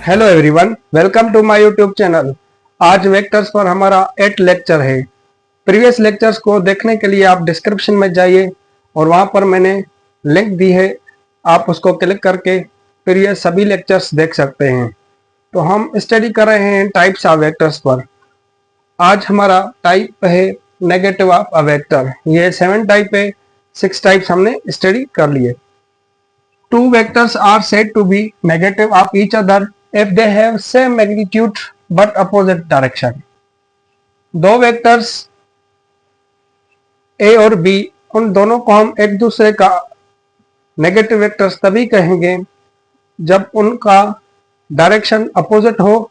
Hello everyone, welcome to my YouTube channel. आज vectors पर हमारा 8 लेक्चर है। प्रीवियस लेक्चर्स को देखने के लिए आप डिस्क्रिप्शन में जाइए और वहां पर मैंने लिंक दी है, आप उसको क्लिक करके फिर ये सभी लेक्चर्स देख सकते हैं। तो हम स्टडी कर रहे हैं टाइप्स ऑफ वेक्टर्स पर। आज हमारा टाइप है नेगेटिव ऑफ अ वेक्टर। ये 7 टाइप है, 6 टाइप्स हमने स्टडी कर लिए। Two vectors are said to be negative of each other if they have same magnitude but opposite direction. दो वेक्टर्स A और B, उन दोनों को हम एक दूसरे का नेगेटिव वेक्टर्स तभी कहेंगे जब उनका डायरेक्शन अपोजिट हो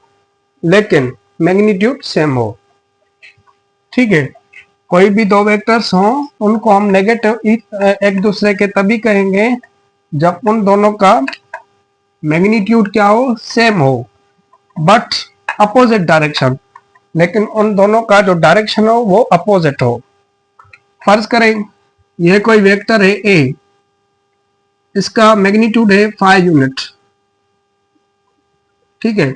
लेकिन मैग्नीट्यूड सेम हो। ठीक है, कोई भी दो वेक्टर्स हों उनको हम नेगेटिव एक दूसरे के तभी कहेंगे जब उन दोनों का मैग्नीट्यूड क्या हो, सेम हो, बट अपोजिट डायरेक्शन, लेकिन उन दोनों का जो डायरेक्शन हो वो अपोजिट हो। फर्ज करें यह कोई वेक्टर है ए, इसका मैग्नीट्यूड है 5 यूनिट, ठीक है,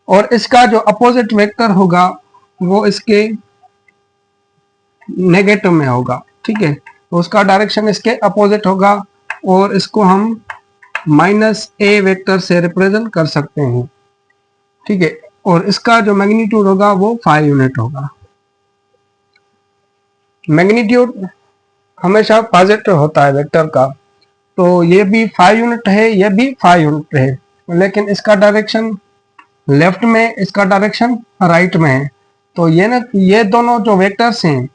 और इसका जो अपोजिट वेक्टर होगा वो इसके नेगेटिव में होगा। ठीक है, तो उसका डायरेक्शन इसके अपोजिट होगा और इसको हम -a वेक्टर से रिप्रेजेंट कर सकते हैं। ठीक है, और इसका जो मैग्नीट्यूड होगा वो 5 यूनिट होगा। मैग्नीट्यूड हमेशा पॉजिटिव होता है वेक्टर का, तो ये भी 5 यूनिट है, ये भी 5 यूनिट है, लेकिन इसका डायरेक्शन लेफ्ट में, इसका डायरेक्शन राइट में है। तो ये दोनों जो वेक्टर्स हैं,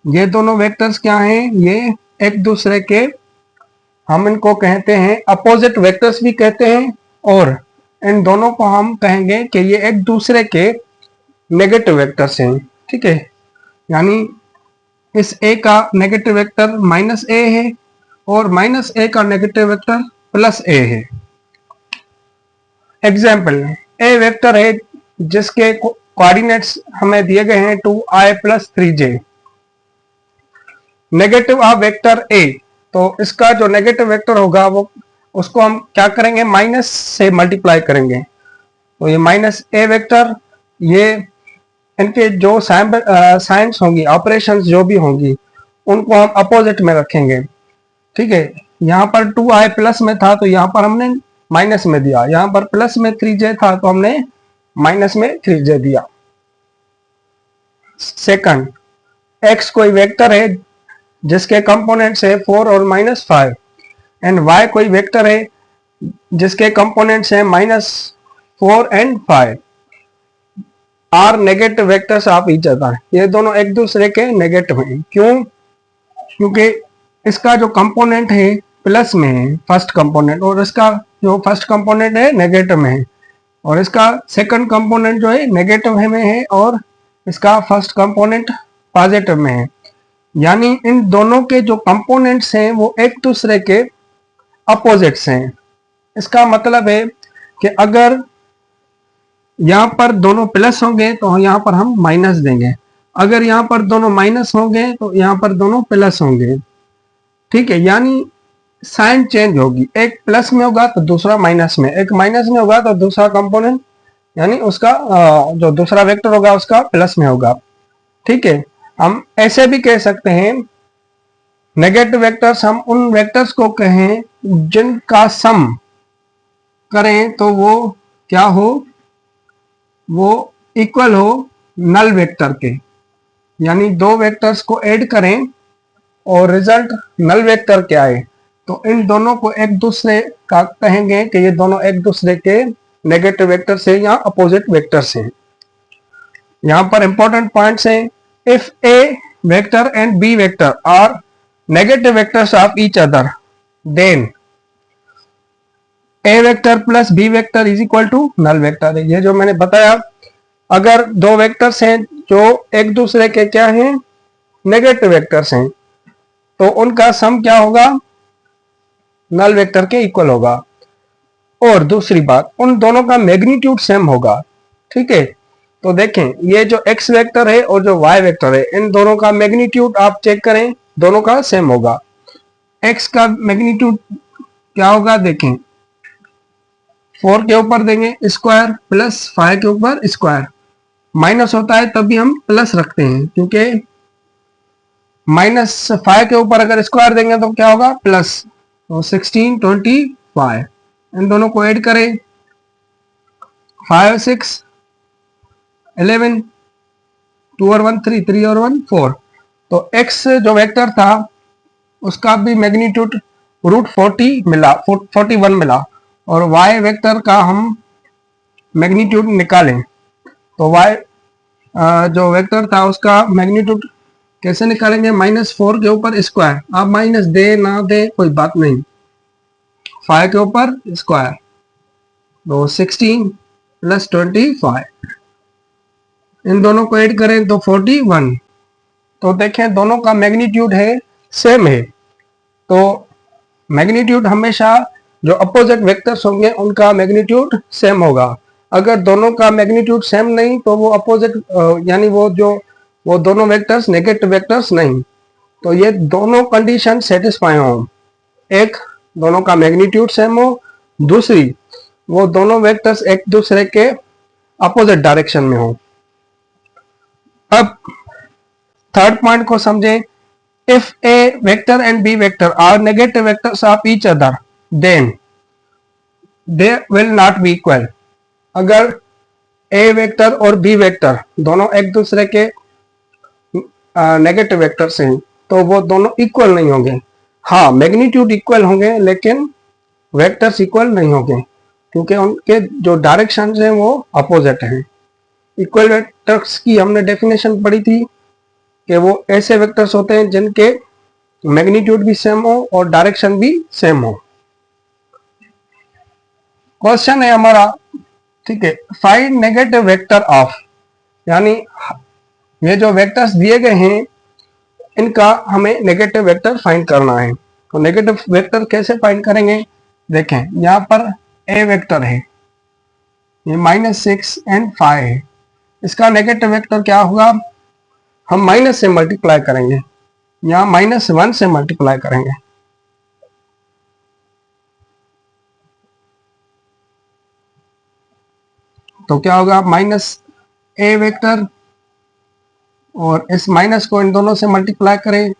ये दोनों वेक्टर्स क्या हैं, ये एक दूसरे के, हम इनको कहते हैं अपोजिट वेक्टर्स भी कहते हैं, और इन दोनों को हम कहेंगे कि ये एक दूसरे के नेगेटिव वेक्टर्स हैं। ठीक है, यानी इस a का नेगेटिव वेक्टर -a है और -a का नेगेटिव वेक्टर +a है। एग्जाम्पल, a वेक्टर है जिसके कोऑर्डिनेट्स हमें दिए गए हैं 2i + 3j। Negative of vector a, तो इसका जो नेगेटिव वेक्टर होगा वो, उसको हम क्या करेंगे, माइनस से मल्टीप्लाई करेंगे। तो ये -a वेक्टर, ये इनके जो साइंस होंगी, ऑपरेशंस जो भी होंगी, उनको हम अपोजिट में रखेंगे। ठीक है, यहाँ पर 2i प्लस में था तो यहाँ पर हमने माइनस में दिया, यहाँ पर प्लस में 3j था तो हमने माइनस में 3j दिया। सेकंड, x कोई वेक्टर है जिसके कंपोनेंट्स है 4 और -5, एंड y कोई वेक्टर है जिसके कंपोनेंट्स है -4 and 5, are negative vectors of each other. ये दोनों एक दूसरे के नेगेटिव हैं। क्यों? क्योंकि इसका जो कंपोनेंट है प्लस में है, फर्स्ट कंपोनेंट, और इसका जो फर्स्ट कंपोनेंट है नेगेटिव में है, और इसका सेकंड कंपोनेंट जो है नेगेटिव में है, और इसका फर्स्ट कंपोनेंट पॉजिटिव में है। यानी इन दोनों के जो कंपोनेंट्स हैं वो एक दूसरे के अपोजिट्स हैं। इसका मतलब है कि अगर यहाँ पर दोनों प्लस होंगे तो यहाँ पर हम माइनस देंगे, अगर यहाँ पर दोनों माइनस होंगे तो यहाँ पर दोनों प्लस होंगे। ठीक है, यानी साइन चेंज होगी, एक प्लस में होगा तो दूसरा माइनस में, एक माइनस में होगा तो दूसरा कंपोनेंट, यानी उसका जो दूसरा वेक्टर होगा उसका प्लस में होगा। ठीक है, हम ऐसे भी कह सकते हैं नेगेटिव वेक्टर्स, हम उन वेक्टर्स को कहें जिनका सम करें तो वो क्या हो, वो इक्वल हो नल वेक्टर के। यानी दो वेक्टर्स को ऐड करें और रिजल्ट नल वेक्टर के आए तो इन दोनों को एक दूसरे का कहेंगे कि ये दोनों एक दूसरे के नेगेटिव वेक्टर्स हैं या अपोजिट वेक्टर्स हैं। यहाँ पर इंपॉर्टेंट पॉइंट्स हैं, if a vector and b vector are negative vectors of each other, then a vector plus b vector is equal to null vector है। ये जो मैंने बताया, अगर दो वेक्टर्स हैं जो एक दूसरे के क्या हैं, नेगेटिव वेक्टर्स हैं, तो उनका सम क्या होगा, नल वेक्टर के इक्वल होगा। और दूसरी बात, उन दोनों का मैग्नीट्यूड सेम होगा। ठीक है, तो देखें ये जो x वेक्टर है और जो y वेक्टर है, इन दोनों का मैग्नीट्यूड आप चेक करें, दोनों का सेम होगा। x का मैग्नीट्यूड क्या होगा, देखें 4 के ऊपर देंगे स्क्वायर प्लस 5 के ऊपर स्क्वायर, माइनस होता है तब भी हम प्लस रखते हैं, क्योंकि -5 के ऊपर अगर स्क्वायर देंगे तो क्या होगा प्लस। तो 16 25, इन दोनों को ऐड करें, 5 6 11, 2 और 1 3, 3 और 1 4। तो x जो वेक्टर था उसका भी मैग्नीट्यूड √40 मिला, 41 मिला, और y वेक्टर का हम मैग्नीट्यूड निकालें तो y जो वेक्टर था उसका मैग्नीट्यूड कैसे निकालेंगे, -4 के ऊपर स्क्वायर, आप माइनस दे ना दे कोई बात नहीं, 5 के ऊपर स्क्वायर, तो 16 प्लस 25, इन दोनों को ऐड करें तो 41। तो देखें दोनों का मैग्नीट्यूड है सेम है, तो मैग्नीट्यूड हमेशा जो अपोजिट वेक्टर्स होंगे उनका मैग्नीट्यूड सेम होगा। अगर दोनों का मैग्नीट्यूड सेम नहीं तो वो अपोजिट यानी वो दोनों वेक्टर्स नेगेटिव वेक्टर्स नहीं। तो ये दोनों कंडीशन सेटिस्फाई हो, एक दोनों का मैग्नीट्यूड सेम हो, दूसरी वो दोनों वेक्टर्स एक दूसरे के अपोजिट डायरेक्शन में हो। अब थर्ड पॉइंट को समझें, if A vector and B vector are negative vectors of each other then they will not be equal. अगर ए वेक्टर और बी वेक्टर दोनों एक दूसरे के नेगेटिव वेक्टर्स हैं तो वो दोनों इक्वल नहीं होंगे। हाँ, मैग्नीट्यूड इक्वल होंगे लेकिन वेक्टर्स इक्वल नहीं होंगे, क्योंकि उनके जो डायरेक्शन हैं वो अपोजिट हैं। इक्वल वेक्टर्स की हमने डेफिनेशन पढ़ी थी कि वो ऐसे वेक्टर्स होते हैं जिनके मैग्नीट्यूड भी सेम हो और डायरेक्शन भी सेम हो। क्वेश्चन है हमारा, ठीक है, फाइंड नेगेटिव वेक्टर ऑफ, यानी ये जो वेक्टर्स दिए गए हैं इनका हमें नेगेटिव वेक्टर फाइंड करना है। तो नेगेटिव वेक्टर कैसे फाइंड करेंगे, देखें यहाँ पर ए वेक्टर है, ये -6 और 5 है, इसका नेगेटिव वेक्टर क्या होगा, हम माइनस से मल्टीप्लाई करेंगे, यहाँ -1 से मल्टीप्लाई करेंगे, तो क्या होगा -a वेक्टर, और इस माइनस को इन दोनों से मल्टीप्लाई करें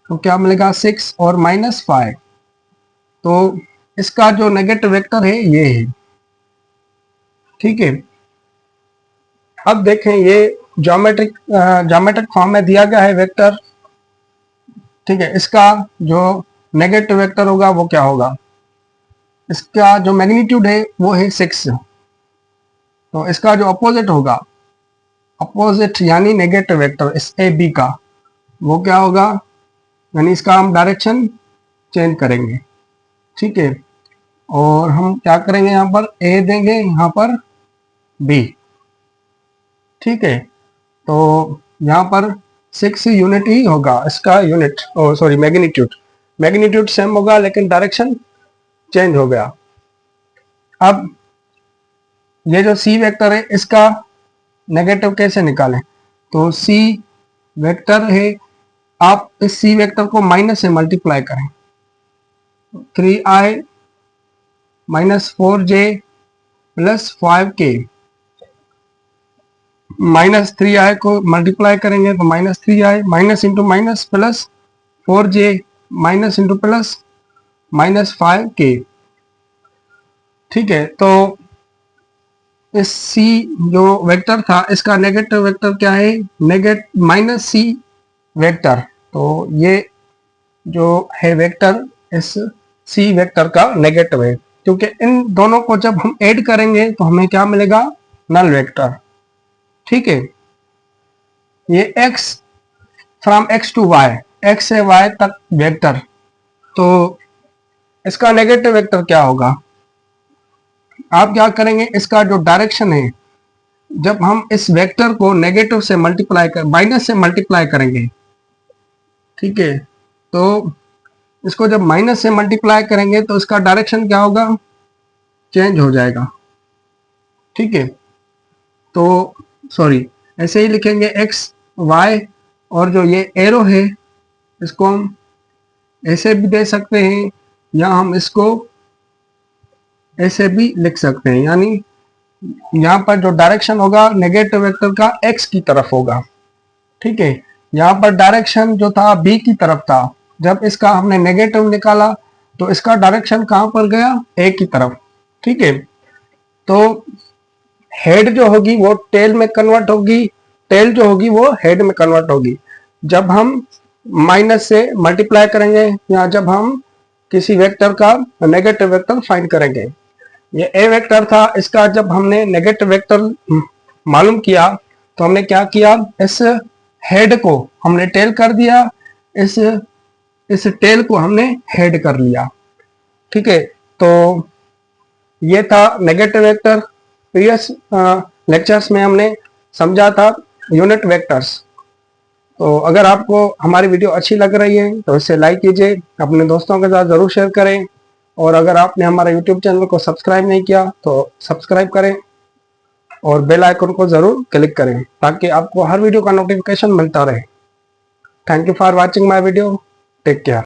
तो क्या मिलेगा 6 और -5। तो इसका जो नेगेटिव वेक्टर है ये है, ठीक है। अब देखें ये ज्योमेट्रिक फॉर्म में दिया गया है वेक्टर, ठीक है, इसका जो नेगेटिव वेक्टर होगा वो क्या होगा, इसका जो मैग्नीट्यूड है वो है 6, तो इसका जो अपोजिट होगा, अपोजिट यानी नेगेटिव वेक्टर इस ए बी का, वो क्या होगा, यानी इसका हम डायरेक्शन चेंज करेंगे, ठीक है, और हम क्या करेंगे, यहाँ पर ए देंगे, यहाँ पर बी, ठीक है। तो यहाँ पर 6 यूनिट ही होगा, इसका यूनिट सॉरी मैग्नीट्यूड सेम होगा लेकिन डायरेक्शन चेंज हो गया। अब ये जो सी वेक्टर है इसका नेगेटिव कैसे निकालें, तो सी वेक्टर है, आप इस सी वेक्टर को माइनस से मल्टीप्लाई करें, 3i -4j plus 5k, -3i को मल्टीप्लाई करेंगे तो -3i, minus into minus plus 4j minus into plus -5k, ठीक है। तो इस c जो वेक्टर था इसका नेगेटिव वेक्टर क्या है, -c वेक्टर, तो ये जो है वेक्टर इस c वेक्टर का नेगेटिव है, क्योंकि इन दोनों को जब हम ऐड करेंगे तो हमें क्या मिलेगा, नल वेक्टर, ठीक है। ये x from x to y, x से y तक वेक्टर, तो इसका नेगेटिव वेक्टर क्या होगा, आप क्या करेंगे, इसका जो डायरेक्शन है, जब हम इस वेक्टर को नेगेटिव से मल्टीप्लाई कर माइनस से मल्टीप्लाई करेंगे, ठीक है, तो इसको जब माइनस से मल्टीप्लाई करेंगे तो इसका डायरेक्शन क्या होगा, चेंज हो जाएगा, ठीक है। तो सॉरी ऐसे ही लिखेंगे x y, और जो ये एरो है इसको हम ऐसे भी दे सकते हैं, या हम इसको ऐसे भी लिख सकते हैं, यानी यहाँ पर जो डायरेक्शन होगा नेगेटिव वेक्टर का x की तरफ होगा। ठीक है, यहाँ पर डायरेक्शन जो था b की तरफ था, जब इसका हमने नेगेटिव निकाला तो इसका डायरेक्शन कहां पर गया, a की तरफ। ठीक है, तो हेड जो होगी वो टेल में कन्वर्ट होगी, टेल जो होगी वो हेड में कन्वर्ट होगी जब हम माइनस से मल्टीप्लाई करेंगे या जब हम किसी वेक्टर का नेगेटिव वेक्टर फाइंड करेंगे। ये ए वेक्टर था, इसका जब हमने नेगेटिव वेक्टर मालूम किया तो हमने क्या किया, इस हेड को हमने टेल कर दिया, इस टेल को हमने हेड कर लिया। ठीक है, तो ये था नेगेटिव वेक्टर। प्रीवियस लेक्चर्स में हमने समझा था यूनिट वेक्टर्स। तो अगर आपको हमारी वीडियो अच्छी लग रही है तो इसे लाइक कीजिए, अपने दोस्तों के साथ ज़रूर शेयर करें, और अगर आपने हमारा यूट्यूब चैनल को सब्सक्राइब नहीं किया तो सब्सक्राइब करें और बेल आइकन को ज़रूर क्लिक करें ताकि आपको हर वीडियो का नोटिफिकेशन मिलता रहे। Thank you for watching my video, take care.